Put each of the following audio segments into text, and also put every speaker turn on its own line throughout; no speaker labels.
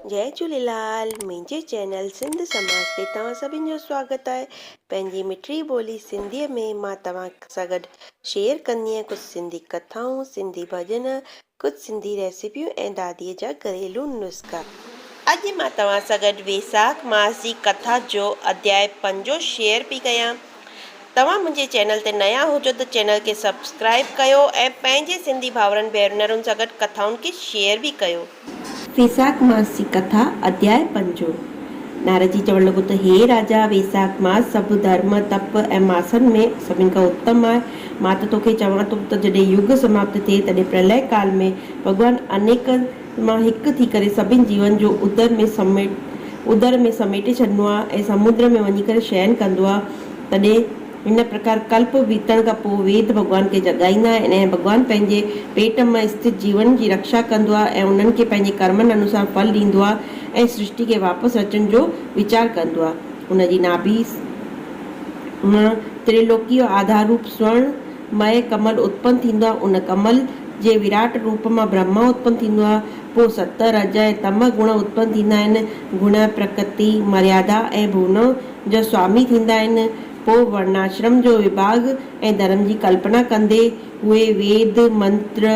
जय झूलेलाल। मुंहिंजे चैनल सिंध समाज ते तव्हां सभिनि जो स्वागत आहे। पंहिंजी मिठड़ी ॿोली सिंधीअ में मां तव्हां सां गॾु शेयर कंदी आहियां कुझु सिंधी कथाऊं, सिंधी भॼन, कुझु सिंधी रेसिपियूं ऐं दादीअ जा घरेलू नुस्ख़ा। अॼु मां तव्हां सां गॾु वैसाख मास जी कथा जो अध्याय 5 शेयर पई कयां। तव्हां मुंहिंजे चैनल ते नया हुजो त चैनल खे सब्सक्राइब कयो ऐं पंहिंजे सिंधी भाउरनि भेनरुनि सां गॾु कथाउनि खे शेयर बि कयो। वैसाख मास जी कथा अध्याय 5। नारद जी चवण लॻो त हे राजा, वैसाख मास सभु धर्म तप ऐं मासनि में सभिनि खां उत्तम आहे। मां त तोखे चवां थो त जॾहिं युग समाप्त थिए तॾहिं प्रलय काल में भॻवानु अनेक मां हिकु थी करे सभिनि जीवन जो उदर में समेटे छॾिनो आहे ऐं समुद्र में वञी करे शयन कंदो आहे। तॾहिं हिन प्रकार कल्प बीतण खां पोइ वेद भॻवान खे जगाईंदा आहिनि ऐं भॻवानु पंहिंजे पेट में स्थित जीवन जी रक्षा कंदो आहे ऐं उन्हनि खे पंहिंजे कर्मनि अनुसार फल ॾींदो आहे ऐं सृष्टि खे वापसि अचण जो वीचार कंदो आहे। हुनजी नाभि मां त्रिलोकी जो आधार रूप स्वर्णमय कमल उत्पन्न थींदो आहे। उन कमल जे विराट रूप मां ब्रह्मा उत्पन्न थींदो आहे। पोइ 7 रज ऐं तम गुण उत्पन्न थींदा आहिनि। गुण प्रकृति मर्यादा ऐं भुवनों जो स्वामी थींदा आहिनि। पोइ वर्णाश्रम जो विभाग ऐं धर्म जी कल्पना कंदे उहे वेद मंत्र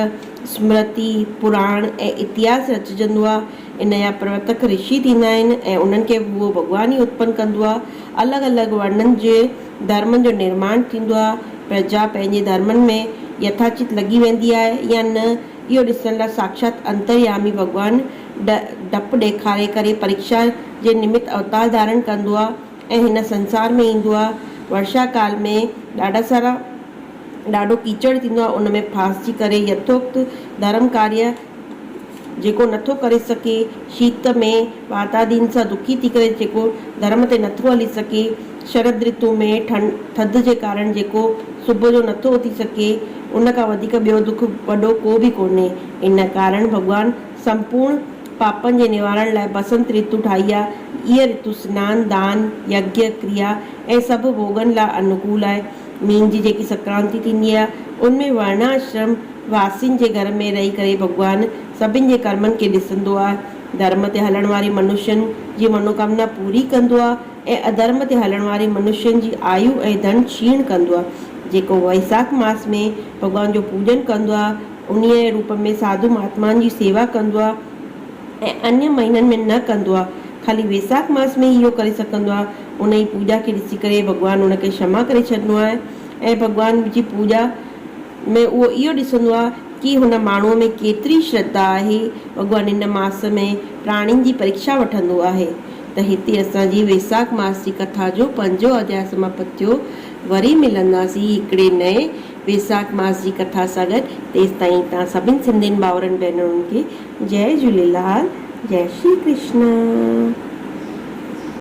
स्मृति पुराण ऐं इतिहास रचजंदो आहे। इन जा प्रवर्तक ऋषि थींदा आहिनि ऐं उन्हनि खे उहो भॻवानु ई उत्पन्न कंदो आहे। अलॻि अलॻि वर्णनि जे धर्मनि जो निर्माण थींदो आहे। प्रजा पंहिंजे धर्मनि में यथाचित लॻी वेंदी आहे या न, इहो ॾिसण लाइ साक्षात अंतर्यामी भॻवानु डपु ॾेखारे करे परीक्षा जे निमित्त अवतार धारण कंदो आहे ऐं हिन संसार में ईंदो आहे। वर्षा काल में ॾाढो कीचड़ थींदो आहे। उन में फासिजी करे यथोक्त धर्म कार्य जेको नथो करे सघे, शीत में वातादीन सां दुखी थी करे जेको धर्म ते नथो हली सघे, शरद ऋतु में थधि जे कारण जेको सुबुह जो नथो उथी सघे, उन खां वधीक ॿियो दुख वॾो को बि कोन्हे। इन कारण भॻवानु संपूर्ण पापनि जे निवारण लाइ बसंत ऋतु ठाही आहे। इहा ऋतु सनानु दान यज्ञ क्रिया ऐं सभु भोगनि लाइ अनुकूल आहे। मीन जी जेकी संक्रांति थींदी आहे उनमें वर्णाश्रम वासियुनि जे घर में रही करे भॻवानु सभिनि जे कर्मनि खे ॾिसंदो आहे। धर्म ते हलण वारे मनुष्यनि जी मनोकामना पूरी कंदो आहे ऐं अधर्म ते हलण वारे मनुष्यनि जी आयु ऐं धन क्षीण कंदो आहे। जेको वैसाख मास में भॻवान जो पूजन कंदो आहे उन्हीअ रूप में साधु महात्माउनि जी सेवा कंदो आहे ऐं अन्य महीननि में न कंदो आहे। ख़ाली वैसाख मास में इहो करे सघंदो आहे। उन जी पूजा खे ॾिसी करे भॻवानु उनखे क्षमा करे छॾिनो आहे ऐं भॻवान जी पूजा में उहो इहो ॾिसंदो आहे कि हुन माण्हूअ में केतिरी श्रद्धा आहे। भॻवानु हिन मास में प्राणियुनि जी परीक्षा वठंदो आहे। त हिते असांजी वैसाख मास जी कथा जो 5 अध्याय समाप्त थियो। वरी मिलंदासीं हिकिड़े नए वैसाख मास जी कथा सां गॾु। तेसि ताईं तव्हां सभिनि सिंधियुनि भाउरनि भेनरुनि खे जय झूलेलाल, जय श्री कृष्ण।